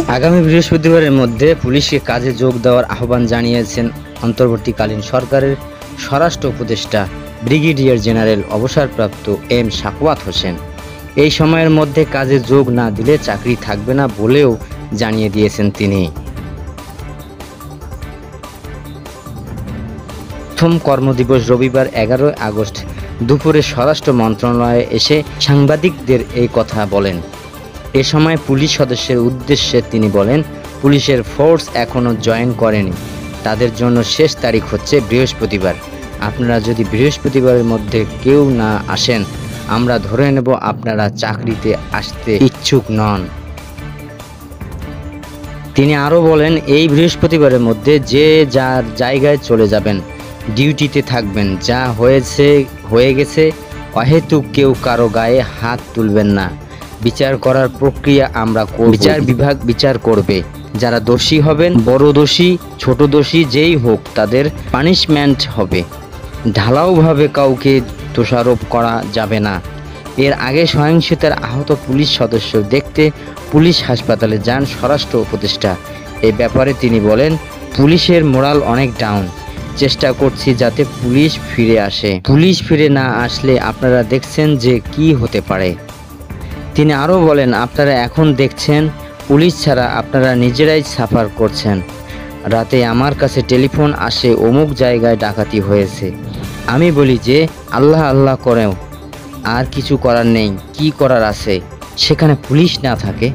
আগামী বৃহস্পতিবারের মধ্যে পুলিশকে কাজে যোগ দেওয়ার আহ্বান জানিয়েছেন অন্তর্বর্তীকালীন সরকারের স্বরাষ্ট্র উপদেষ্টা ব্রিগেডিয়ার জেনারেল অবসরপ্রাপ্ত এম সাখাওয়াত হোসেন। এই সময়ের মধ্যে কাজে যোগ না দিলে চাকরি থাকবে না বলেও জানিয়ে দিয়েছেন তিনি। প্রথম কর্মদিবস রবিবার 11 আগস্ট দুপুরে স্বরাষ্ট্র মন্ত্রণালয়ে এসে সাংবাদিকদের এই কথা বলেন। এ সময় পুলিশ সদস্যের উদ্দেশ্যে তিনি বলেন, পুলিশের ফোর্স এখনও জয়েন করেনি, তাদের জন্য শেষ তারিখ হচ্ছে বৃহস্পতিবার। আপনারা যদি বৃহস্পতিবারের মধ্যে কেউ না আসেন, আমরা ধরে নেব আপনারা চাকরিতে আসতে ইচ্ছুক নন। তিনি আরও বলেন, এই বৃহস্পতিবারের মধ্যে যে যার জায়গায় চলে যাবেন, ডিউটিতে থাকবেন। যা হয়ে গেছে, অহেতুক কেউ কারো গায়ে হাত তুলবেন না। বিচার করার প্রক্রিয়া আমরা করব, বিচার বিভাগ বিচার করবে। যারা দোষী হবেন, বড় দোষী ছোট দোষী যেই হোক, তাদের পানিশমেন্ট হবে। ঢালাওভাবে কাউকে দোষারোপ করা যাবে না। এর আগে সহিংসতার আহত পুলিশ সদস্য দেখতে পুলিশ হাসপাতালে যান স্বরাষ্ট্র উপদেষ্টা। এই ব্যাপারে তিনি বলেন, পুলিশের মোরাল অনেক ডাউন, চেষ্টা করছি যাতে পুলিশ ফিরে আসে। পুলিশ ফিরে না আসলে আপনারা দেখছেন যে কি হতে পারে। তিনি আরও বলেন, আপনারা এখন দেখছেন পুলিশ ছাড়া আপনারা নিজেরাই সাফার করছেন। রাতে আমার কাছে টেলিফোন আসে, অমুক জায়গায় ডাকাতি হয়েছে। আমি বলি যে আল্লাহ আল্লাহ করেও আর কিছু করার নেই, কি করার আছে? সেখানে পুলিশ না থাকে।